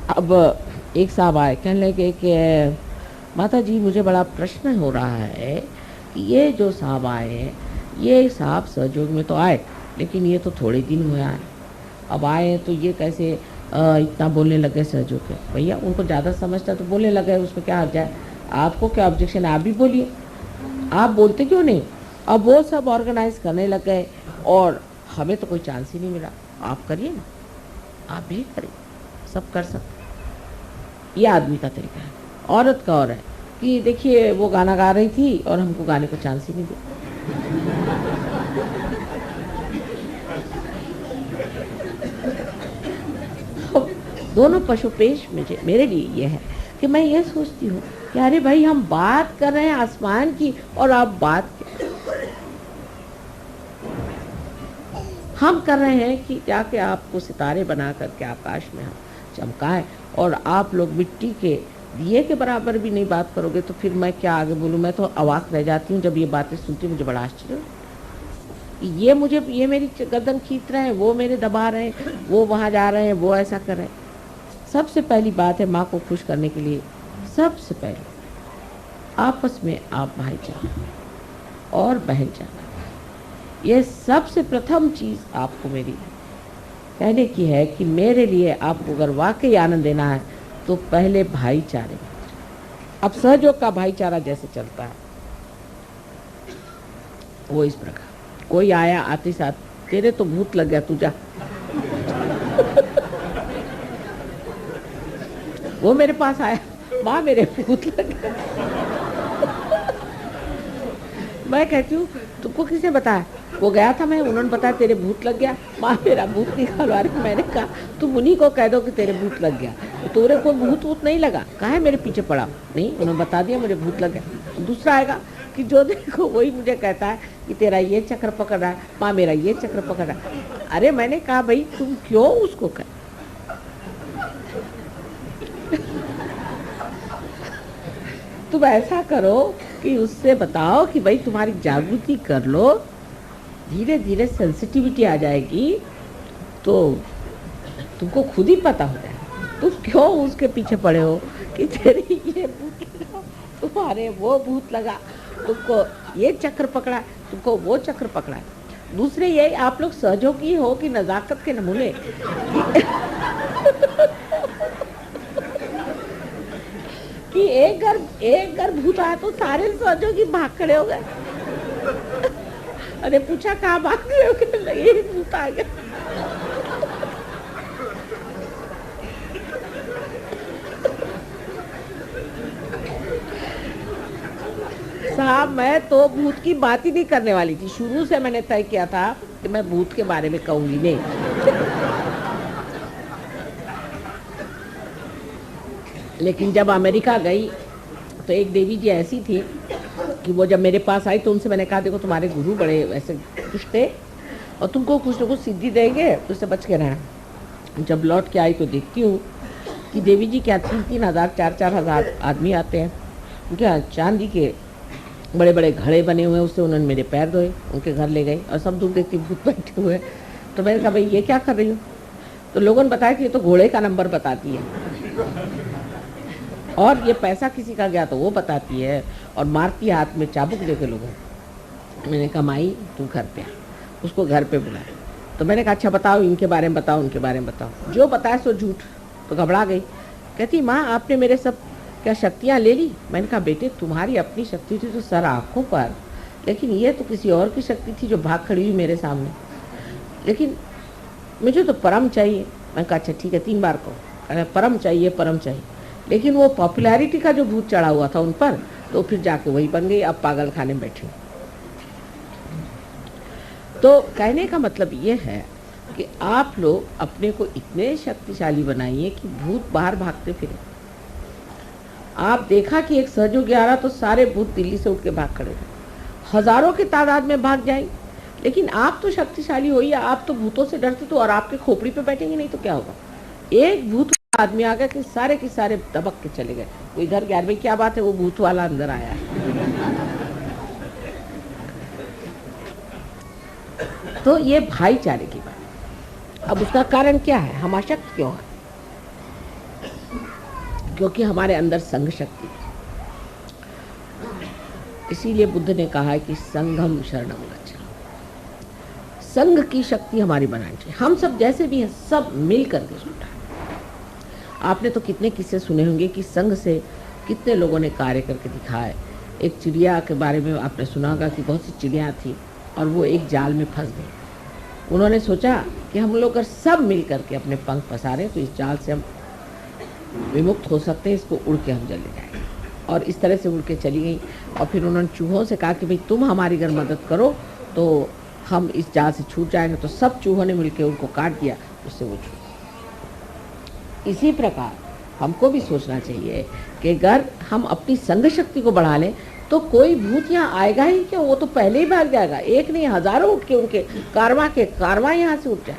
अब एक साहब आए, कहने लगे कि माता जी मुझे बड़ा प्रश्न हो रहा है कि ये जो साहब आए हैं, ये साहब सहयोग में तो आए, लेकिन ये तो थोड़े दिन हुए आए, अब आए तो ये कैसे इतना बोलने लगे सहयोग है। भैया उनको ज़्यादा समझता तो बोलने लगे, उसमें क्या हर्ज है, आपको क्या ऑब्जेक्शन है, आप भी बोलिए, आप बोलते क्यों नहीं। अब वो सब ऑर्गेनाइज करने लग गए और हमें तो कोई चांस ही नहीं मिला। आप करिए ना, आप भी करिए, सब कर सकते। ये आदमी का तरीका है। औरत का और है कि देखिए वो गाना गा रही थी और हमको गाने को चांस ही नहीं दिया। दोनों पशुपेश मेरे लिए ये है कि मैं ये सोचती हूँ कि अरे भाई हम बात कर रहे हैं आसमान की और आप बात हम कर रहे हैं कि जाके आपको सितारे बना करके आकाश में हम चमकाएं, और आप लोग मिट्टी के दिए के बराबर भी नहीं बात करोगे तो फिर मैं क्या आगे बोलूँ। मैं तो अवाक रह जाती हूँ जब ये बातें सुनती हूँ, मुझे बड़ा आश्चर्य। ये मेरी गर्दन खींच रहे हैं, वो मेरे दबा रहे हैं, वो वहाँ जा रहे हैं, वो ऐसा कर रहे हैं। सबसे पहली बात है माँ को खुश करने के लिए, सबसे पहले आपस में आप भाईचारा और बहनचारा, ये सबसे प्रथम चीज़ आपको मेरी कहने की है कि मेरे लिए आपको अगर वाकई आनंद देना है तो पहले भाईचारे। अब सहयोग का भाईचारा जैसे चलता है वो इस प्रकार, कोई आया आते साथ, तेरे तो भूत लग गया, तू जा। वो मेरे पास आया, माँ मेरे भूत लग गया। मैं कहती हूँ तुमको किसने बताया, वो गया था मैं, उन्होंने बताया तेरे भूत लग गया, माँ मेरा भूत निकालवा रही। मैंने कहा तुम उन्हीं को कह दो कि तेरे भूत लग गया, तो तेरे को भूत वूत नहीं लगा, कहा है मेरे पीछे पड़ा, नहीं उन्होंने बता दिया मुझे भूत लग गया। दूसरा आएगा कि जो देखो वही मुझे कहता है कि तेरा ये चक्र पकड़ रहा है, माँ मेरा ये चक्र पकड़ रहा है। अरे मैंने कहा भाई तुम क्यों उसको कह, तुम ऐसा करो कि उससे बताओ कि भाई तुम्हारी जागृति कर लो, धीरे धीरे सेंसिटिविटी आ जाएगी तो तुमको खुद ही पता हो जाएगा। तुम क्यों उसके पीछे पड़े हो कि तेरी ये भूत लगा, तुम्हारे वो भूत लगा, तुमको ये चक्र पकड़ा, तुमको वो चक्र पकड़ा। दूसरे ये आप लोग सहयोगी हो कि नजाकत के नमूने कि एक घर भूत आया तो सारे सहयोगी भाग खड़े हो गए। अरे पूछा कहाँ भाग रहे हो, लगे भूत आ गया। साहब मैं तो भूत की बात ही नहीं करने वाली थी, शुरू से मैंने तय किया था कि मैं भूत के बारे में कहूंगी नहीं। लेकिन जब अमेरिका गई तो एक देवी जी ऐसी थी कि वो जब मेरे पास आई तो उनसे मैंने कहा देखो तुम्हारे गुरु बड़े ऐसे कुछ थे और तुमको कुछ ना कुछ सिद्धि देंगे तो उससे बच के रहना। जब लौट के आई तो देखती हूँ कि देवी जी क्या 3-3 हज़ार 4-4 हज़ार आदमी आते हैं, उनके यहाँ चांदी के बड़े बड़े घड़े बने हुए हैं, उससे उन्होंने मेरे पैर धोए, उनके घर ले गई और सब दूर देखती भूत बैठे हुए। तो मैंने कहा भाई ये क्या कर रही हो, तो लोगों ने बताया कि ये तो घोड़े का नंबर बताती है और ये पैसा किसी का गया तो वो बताती है और मारती है हाथ में चाबुक लेके लोगों। मैंने कहा माई तू घर पे आ, उसको घर पे बुलाया। तो मैंने कहा अच्छा बताओ इनके बारे में बताओ, उनके बारे में बताओ, जो बताया सो झूठ। तो घबरा गई, कहती माँ आपने मेरे सब क्या शक्तियाँ ले ली। मैंने कहा बेटे तुम्हारी अपनी शक्ति थी तो सर आँखों पर, लेकिन ये तो किसी और की शक्ति थी जो भाग खड़ी हुई मेरे सामने, लेकिन मुझे तो परम चाहिए। मैंने कहा अच्छा ठीक है 3 बार कहो, परम चाहिए परम चाहिए। लेकिन वो पॉपुलैरिटी का जो भूत चढ़ा हुआ था उन पर, तो फिर जाके वही बन गई, अब पागल खाने में बैठी। तो कहने का मतलब ये है कि आप लोग अपने को इतने शक्तिशाली बनाइए कि भूत बाहर भागते फिरे। आप देखा कि एक सहयोगी आ रहा तो सारे भूत दिल्ली से उठ के भाग खड़े थे, हजारों की तादाद में भाग जाएंगे। लेकिन आप तो शक्तिशाली होइए, आप तो भूतों से डरते तो और आपके खोपड़ी पे बैठेंगे नहीं तो क्या होगा। एक भूत आदमी आ गया कि सारे के सारे दबक के चले गए। कोई घर गया भाई क्या बात है, वो भूत वाला अंदर आया है। तो ये भाईचारे की बात। अब उसका कारण क्या है, हम अशक्त क्यों है। क्योंकि हमारे अंदर संघ शक्ति है। इसीलिए बुद्ध ने कहा है कि संघम शरणम गच्छामि। संघ की शक्ति हमारी बनानी चाहिए। हम सब जैसे भी हैं सब मिल करके जुटा। आपने तो कितने किस्से सुने होंगे कि संघ से कितने लोगों ने कार्य करके दिखाया। एक चिड़िया के बारे में आपने सुना होगा कि बहुत सी चिड़िया थी और वो एक जाल में फंस गई। उन्होंने सोचा कि हम लोग अगर सब मिल करके अपने पंख पसारें तो इस जाल से हम विमुक्त हो सकते हैं, इसको उड़ के हम चले जाएंगे। और इस तरह से उड़ के चली गई। और फिर उन्होंने चूहों से कहा कि भाई तुम हमारी अगर मदद करो तो हम इस जाल से छूट जाएंगे। तो सब चूहों ने मिलकर उनको काट दिया, उससे वो छूट। इसी प्रकार हमको भी सोचना चाहिए कि अगर हम अपनी संघ शक्ति को बढ़ा लें तो कोई भूत यहाँ आएगा ही क्यों, वो तो पहले ही भाग जाएगा। एक नहीं हजारों उठ के उनके कारवां यहाँ से उठ जाए।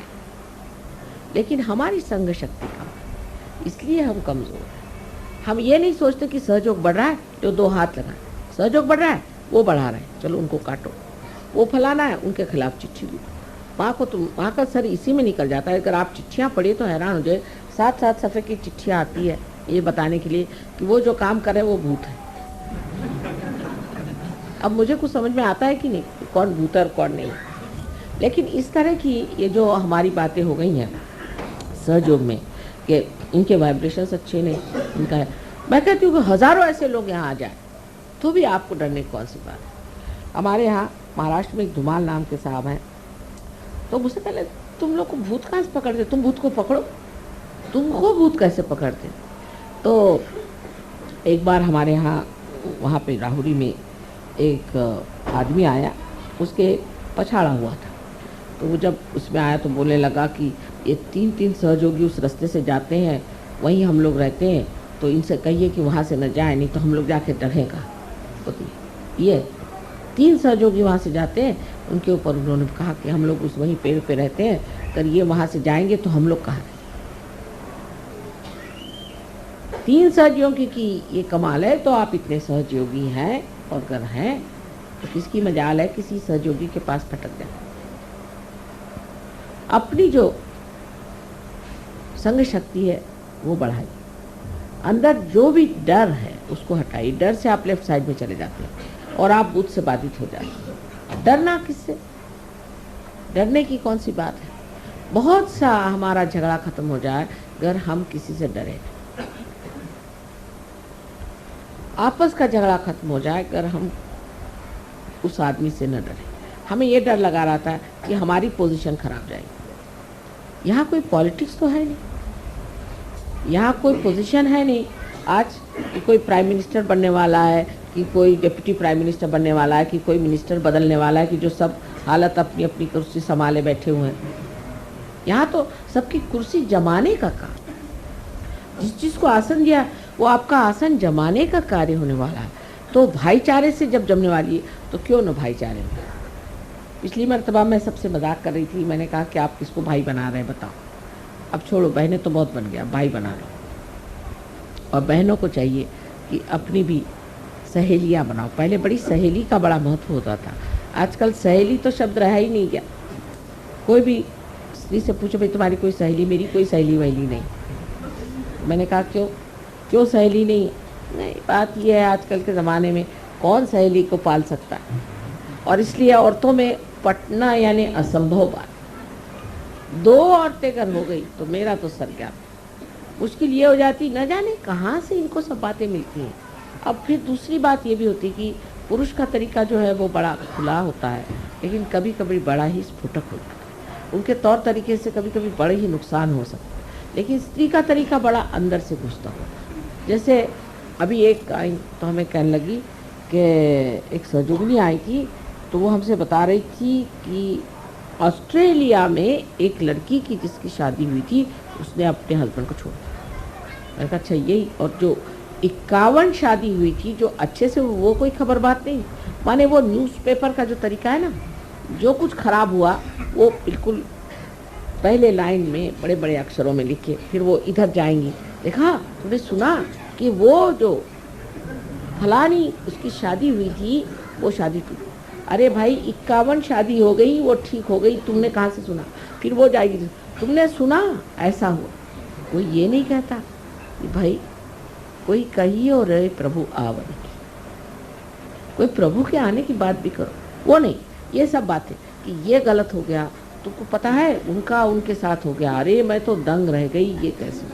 लेकिन हमारी संघ शक्ति कम है, इसलिए हम कमजोर हैं। हम ये नहीं सोचते कि सहयोग बढ़ रहा है तो दो हाथ लगाएं। सहयोग बढ़ रहा है, वो बढ़ा रहे हैं, चलो उनको काटो। वो फलाना है, उनके खिलाफ चिट्ठी दी। वहाँ का सर इसी में निकल जाता है। अगर आप चिट्ठियाँ पढ़िए तो हैरान हो जाए। 7-7 सफ़े की चिट्ठियाँ आती है ये बताने के लिए कि वो जो काम करे वो भूत है। अब मुझे कुछ समझ में आता है कि नहीं कौन भूत है और कौन नहीं। लेकिन इस तरह की ये जो हमारी बातें हो गई हैं सहयोग में कि इनके वाइब्रेशंस अच्छे नहीं, इनका है। मैं कहती हूँ कि हज़ारों ऐसे लोग यहाँ आ जाए तो भी आपको डरने की कौन सी बात है। हमारे यहाँ महाराष्ट्र में एक धुमाल नाम के साहब हैं, तो मुझसे पहले तुम लोग को भूत कहाँ से पकड़ते, तुम भूत को पकड़ो, तुमको भूत कैसे पकड़ते। तो एक बार हमारे यहाँ वहाँ पे राहुरी में एक आदमी आया, उसके पछाड़ा हुआ था। तो वो जब उसमें आया तो बोलने लगा कि ये 3 सहयोगी उस रास्ते से जाते हैं, वहीं हम लोग रहते हैं, तो इनसे कहिए कि वहाँ से न जाए, नहीं तो हम लोग जाके डरेगा। तो ये 3 सहयोगी वहाँ से जाते हैं, उनके ऊपर उन्होंने कहा कि हम लोग उस वहीं पेड़ पे रहते हैं, अगर ये वहाँ से जाएंगे तो हम लोग कहाँ रहें। 3 सहयोगी की ये कमाल है। तो आप इतने सहयोगी हैं और अगर हैं तो किसकी मजाल है किसी सहयोगी के पास फटक जाए। अपनी जो संघ शक्ति है वो बढ़ाइए। अंदर जो भी डर है उसको हटाइए। डर से आप लेफ्ट साइड में चले जाते हैं और आप भूत से बाधित हो जाते हैं। डरना किससे, डरने की कौन सी बात है। बहुत सा हमारा झगड़ा खत्म हो जाए अगर हम किसी से डरे। आपस का झगड़ा खत्म हो जाए अगर हम उस आदमी से न डरे। हमें ये डर लगा रहता है कि हमारी पोजीशन खराब जाएगी। यहाँ कोई पॉलिटिक्स तो है नहीं, यहाँ कोई पोजीशन है नहीं। आज कि कोई प्राइम मिनिस्टर बनने वाला है, कि कोई डिप्टी प्राइम मिनिस्टर बनने वाला है, कि कोई मिनिस्टर बदलने वाला है, कि जो सब हालत अपनी अपनी कुर्सी संभाले बैठे हुए हैं। यहाँ तो सबकी कुर्सी जमाने का काम, जिस चीज़ को आसन दिया वो आपका आसन जमाने का कार्य होने वाला है। तो भाईचारे से जब जमने वाली है तो क्यों न भाईचारे में। पिछली मरतबा मैं सबसे मजाक कर रही थी, मैंने कहा कि आप किसको भाई बना रहे हैं बताओ। अब छोड़ो, बहनें तो बहुत बन गया, भाई बना लो। और बहनों को चाहिए कि अपनी भी सहेलियाँ बनाओ। पहले बड़ी सहेली का बड़ा महत्व होता था, आजकल सहेली तो शब्द रहा ही नहीं गया। कोई भी स्त्री से पूछो भाई तुम्हारी कोई सहेली, मेरी कोई सहेली वहेली नहीं। मैंने कहा क्यों सहेली नहीं, बात यह है आजकल के ज़माने में कौन सहेली को पाल सकता है। और इसलिए औरतों में पटना यानी असंभव बात। 2 औरतें अगर हो गई तो मेरा तो सर क्या मुश्किल ये हो जाती, न जाने कहाँ से इनको सब बातें मिलती हैं। अब फिर दूसरी बात ये भी होती कि पुरुष का तरीका जो है वो बड़ा खुला होता है, लेकिन कभी कभी बड़ा ही स्फुटक हो जाता है। उनके तौर तरीके से कभी कभी बड़े ही नुकसान हो सकते हैं, लेकिन स्त्री का तरीका बड़ा अंदर से घुसता हो। जैसे अभी एक आई तो हमें कहने लगी कि एक सहयोगिनी आई थी, तो वो हमसे बता रही थी कि ऑस्ट्रेलिया में एक लड़की की जिसकी शादी हुई थी उसने अपने हस्बैंड को छोड़ दिया। मैंने कहा अच्छा यही, और जो 51 शादी हुई थी जो अच्छे से, वो कोई खबर बात नहीं। माने वो न्यूज़पेपर का जो तरीका है ना, जो कुछ खराब हुआ वो बिल्कुल पहले लाइन में बड़े बड़े अक्षरों में लिखे, फिर वो इधर जाएंगी, देखा तुमने सुना कि वो जो फलानी उसकी शादी हुई थी वो शादी टूटी। अरे भाई 51 शादी हो गई, वो ठीक हो गई, तुमने कहाँ से सुना। फिर वो जाएगी, तुमने सुना ऐसा हुआ। कोई ये नहीं कहता कि भाई कोई कहियो रे प्रभु आवन की, कोई प्रभु के आने की बात भी करो, वो नहीं। ये सब बातें कि ये गलत हो गया, तुमको पता है उनका उनके साथ हो गया, अरे मैं तो दंग रह गई, ये कैसे।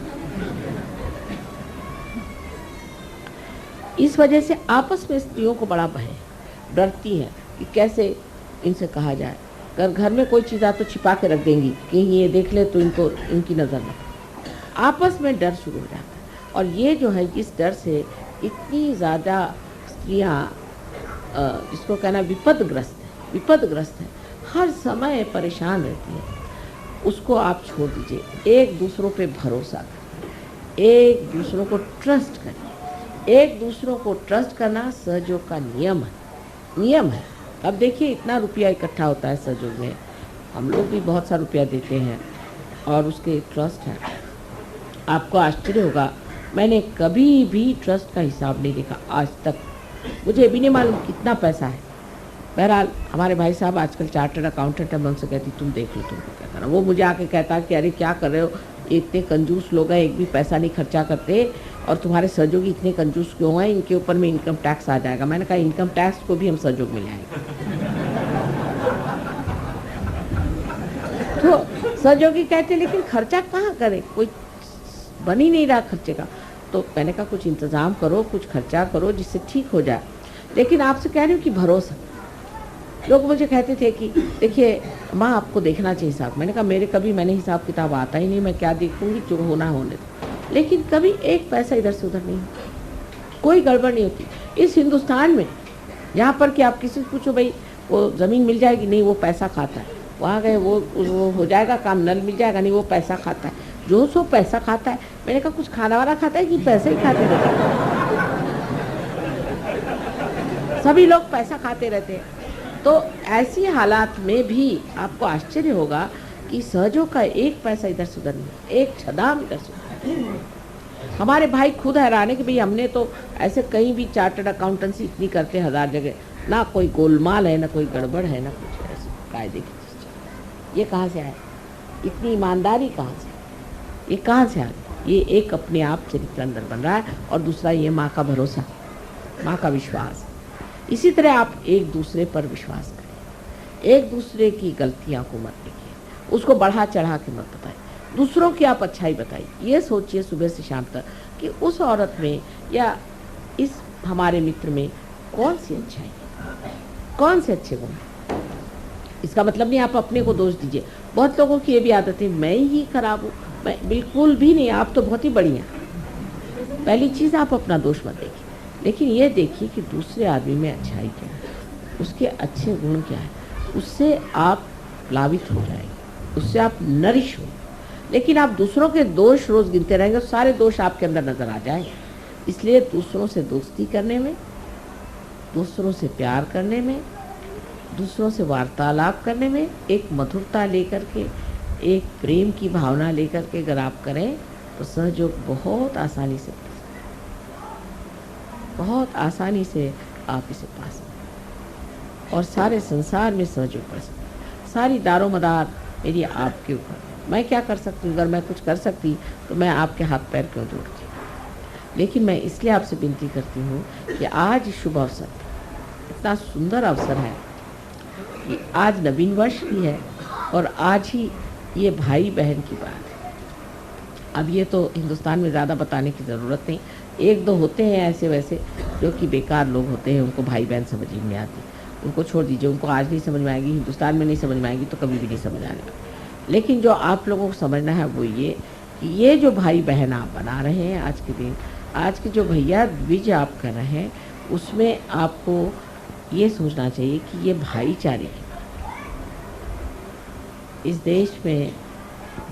इस वजह से आपस में स्त्रियों को बड़ा भय, डरती हैं कि कैसे इनसे कहा जाए। अगर घर में कोई चीज़ आ तो छिपा के रख देंगी कि ये देख ले तो इनको इनकी नज़र न। आपस में डर शुरू हो जाता है। और ये जो है इस डर से इतनी ज़्यादा स्त्रियाँ जिसको कहना विपदग्रस्त है, हर समय परेशान रहती है। उसको आप छोड़ दीजिए, एक दूसरों पे भरोसा करिए, एक दूसरों को ट्रस्ट करिए। एक दूसरों को ट्रस्ट करना सहयोग का नियम है। अब देखिए इतना रुपया इकट्ठा होता है सहयोग में, हम लोग भी बहुत सा रुपया देते हैं और उसके ट्रस्ट है। आपको आश्चर्य होगा, मैंने कभी भी ट्रस्ट का हिसाब नहीं देखा आज तक, मुझे भी नहीं मालूम कितना पैसा है। बहरहाल हमारे भाई साहब आजकल चार्टर्ड अकाउंटेंट है, मैं उनसे कहती तुम देख लो तुमको क्या करना। वो मुझे आके कहता कि अरे क्या कर रहे हो, इतने कंजूस लोग हैं, एक भी पैसा नहीं खर्चा करते, और तुम्हारे सहयोगी इतने कंजूस क्यों हैं, इनके ऊपर में इनकम टैक्स आ जाएगा। मैंने कहा इनकम टैक्स को भी हम सहयोग में लाएंगे। तो सहयोगी कहते लेकिन खर्चा कहाँ करें, कोई बन ही नहीं रहा खर्चे का। तो मैंने कहा कुछ इंतज़ाम करो, कुछ खर्चा करो जिससे ठीक हो जाए। लेकिन आपसे कह रही हूँ कि भरोसा, लोग मुझे कहते थे कि देखिए माँ आपको देखना चाहिए हिसाब। मैंने कहा मैंने हिसाब किताब आता ही नहीं, मैं क्या देखूंगी, जो होना होने दो। लेकिन कभी एक पैसा इधर से उधर नहीं, कोई गड़बड़ नहीं होती इस हिंदुस्तान में। यहाँ पर कि आप किसी से पूछो भाई वो ज़मीन मिल जाएगी, नहीं वो पैसा खाता है, वहाँ गए वो हो जाएगा काम, नल मिल जाएगा, नहीं वो पैसा खाता है। जो सो पैसा खाता है। मैंने कहा कुछ खाना वाना खाता है कि पैसे ही खाते रहते हैं? सभी लोग पैसा खाते रहते हैं। तो ऐसी हालात में भी आपको आश्चर्य होगा कि सहयोग का एक पैसा इधर से उधर नहीं, एक छदाम इधर से उधर। हमारे भाई खुद हैरान है कि भाई हमने तो ऐसे कहीं भी चार्टर्ड अकाउंटेंसी इतनी करते 1000 जगह, ना कोई गोलमाल है, ना कोई गड़बड़ है, ना कुछ ऐसे कायदे की चीज़। ये कहाँ से आया, इतनी ईमानदारी कहाँ से, ये कहाँ से आ गई? ये एक अपने आप चरित्र अंदर बन रहा है, और दूसरा ये माँ का भरोसा, माँ का विश्वास। इसी तरह आप एक दूसरे पर विश्वास करें, एक दूसरे की गलतियां को मत देखिए, उसको बढ़ा चढ़ा के मत बताइए, दूसरों की आप अच्छाई बताइए। ये सोचिए सुबह से शाम तक कि उस औरत में या इस हमारे मित्र में कौन सी अच्छाई है, कौन से अच्छे गुण हैं। इसका मतलब नहीं आप अपने को दोष दीजिए। बहुत लोगों की ये भी आदत है मैं ही खराब हूँ, मैं बिल्कुल भी नहीं, आप तो बहुत ही बढ़िया। पहली चीज़ आप अपना दोष मत देखिए, लेकिन ये देखिए कि दूसरे आदमी में अच्छाई क्या है, उसके अच्छे गुण क्या है, उससे आप प्लावित हो जाएंगे, उससे आप नरिश हो। लेकिन आप दूसरों के दोष रोज़ गिनते रहेंगे, सारे दोष आपके अंदर नज़र आ जाएंगे। इसलिए दूसरों से दोस्ती करने में, दूसरों से प्यार करने में, दूसरों से वार्तालाप करने में एक मधुरता लेकर के, एक प्रेम की भावना लेकर के अगर आप करें तो सहयोग बहुत आसानी से आप इसे पा सकते, और सारे संसार में सहयोग कर सकते। सारी दारोमदार मेरी आपके ऊपर, मैं क्या कर सकती हूँ? अगर मैं कुछ कर सकती तो मैं आपके हाथ पैर क्यों जोड़ती। लेकिन मैं इसलिए आपसे विनती करती हूँ कि आज शुभ अवसर, इतना सुंदर अवसर है कि आज नवीन वर्ष भी है, और आज ही ये भाई बहन की बात है। अब ये तो हिंदुस्तान में ज़्यादा बताने की ज़रूरत नहीं, एक दो होते हैं ऐसे वैसे जो कि बेकार लोग होते हैं, उनको भाई बहन समझ ही नहीं आती, उनको छोड़ दीजिए। उनको आज नहीं समझ में आएगी, हिंदुस्तान में नहीं समझ में आएगी तो कभी भी नहीं समझ आने वाली। लेकिन जो आप लोगों को समझना है वो ये कि ये जो भाई बहन आप बना रहे हैं आज के दिन, आज के जो भैया द्विज आप कर रहे हैं, उसमें आपको ये सोचना चाहिए कि ये भाईचारे की, इस देश में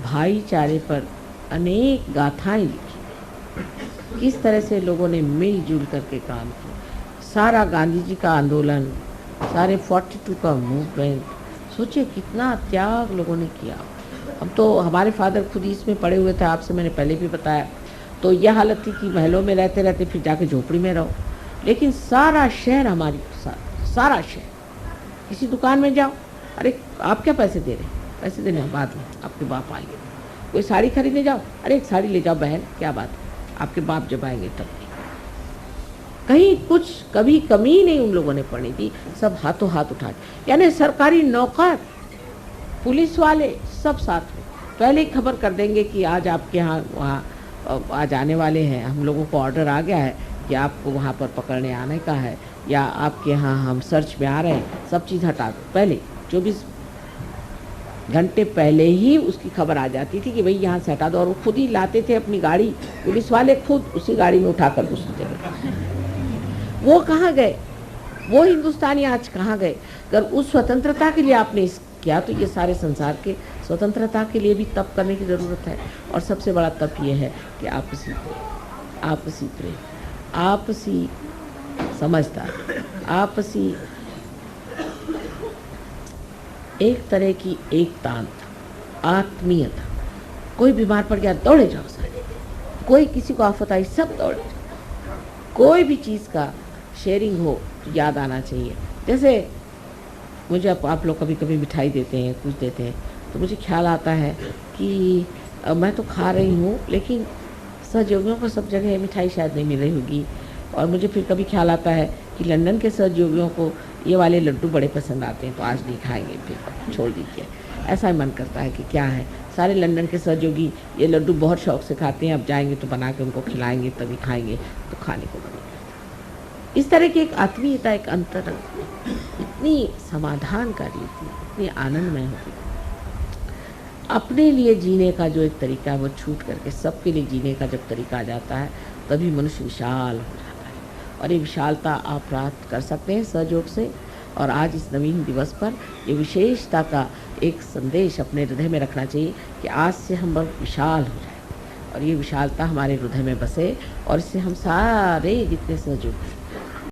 भाईचारे पर अनेक गाथाएं लिखी, किस तरह से लोगों ने मिलजुल करके काम किया। सारा गांधी जी का आंदोलन, सारे 42 का मूवमेंट, सोचिए कितना त्याग लोगों ने किया। अब तो हमारे फादर खुद इसमें पड़े हुए थे, आपसे मैंने पहले भी बताया। तो यह हालत थी कि महलों में रहते रहते फिर जाके झोपड़ी में रहो, लेकिन सारा शहर हमारी साथ, सारा शहर। किसी दुकान में जाओ, अरे आप क्या पैसे दे रहे हैं, पैसे देने बाद में आपके बाप आएंगे। कोई साड़ी खरीदने जाओ, अरे एक साड़ी ले जाओ बहन, क्या बात है, आपके बाप जब आएंगे तब। कहीं कुछ कभी कमी नहीं उन लोगों ने पड़नी दी, सब हाथों हाथ उठा के। यानी सरकारी नौकर, पुलिस वाले सब साथ में पहले ही खबर कर देंगे कि आज आपके यहाँ वहाँ आज आने वाले हैं, हम लोगों को ऑर्डर आ गया है कि आपको वहाँ पर पकड़ने आने का है, या आपके यहाँ हम सर्च में आ रहे हैं, सब चीज़ हटा दो। पहले 24 घंटे पहले ही उसकी खबर आ जाती थी कि भाई यहाँ से हटा दो, और वो खुद ही लाते थे अपनी गाड़ी, पुलिस वाले खुद उसी गाड़ी में उठाकर दूसरी जगह। वो कहाँ गए, वो हिंदुस्तानी आज कहाँ गए? अगर उस स्वतंत्रता के लिए आपने किया तो ये सारे संसार के स्वतंत्रता के लिए भी तप करने की ज़रूरत है। और सबसे बड़ा तप ये है कि आपसी प्रेम, आपसी समझदारी, आपसी एक तरह की एकता, आत्मीयता। कोई बीमार पड़ गया दौड़े जाओ सारे, कोई किसी को आफत आई सब दौड़े जाओ। कोई भी चीज़ का शेयरिंग हो तो याद आना चाहिए। जैसे मुझे आप लोग कभी कभी मिठाई देते हैं, कुछ देते हैं, तो मुझे ख्याल आता है कि मैं तो खा रही हूँ, लेकिन सहयोगियों को सब जगह मिठाई शायद नहीं मिल रही होगी। और मुझे फिर कभी ख्याल आता है कि लंदन के सहयोगियों को ये वाले लड्डू बड़े पसंद आते हैं, तो आज नहीं खाएंगे, फिर छोड़ दीजिए। ऐसा ही मन करता है कि क्या है, सारे लंदन के सहयोगी ये लड्डू बहुत शौक से खाते हैं, अब जाएंगे तो बना के उनको खिलाएंगे तभी खाएंगे, तो खाने को बनेगा। इस तरह की एक आत्मीयता, एक अंतर इतनी समाधानकारी थी, इतनी आनंदमय होती थी। अपने लिए जीने का जो एक तरीका है वो छूट करके सबके लिए जीने का जब तरीका आ जाता है, तभी मनुष्य विशाल हो जाता है। और ये विशालता आप प्राप्त कर सकते हैं सहयोग से। और आज इस नवीन दिवस पर ये विशेषता का एक संदेश अपने हृदय में रखना चाहिए कि आज से हम बहुत विशाल हो जाए और ये विशालता हमारे हृदय में बसे, और इससे हम सारे जितने सहयोग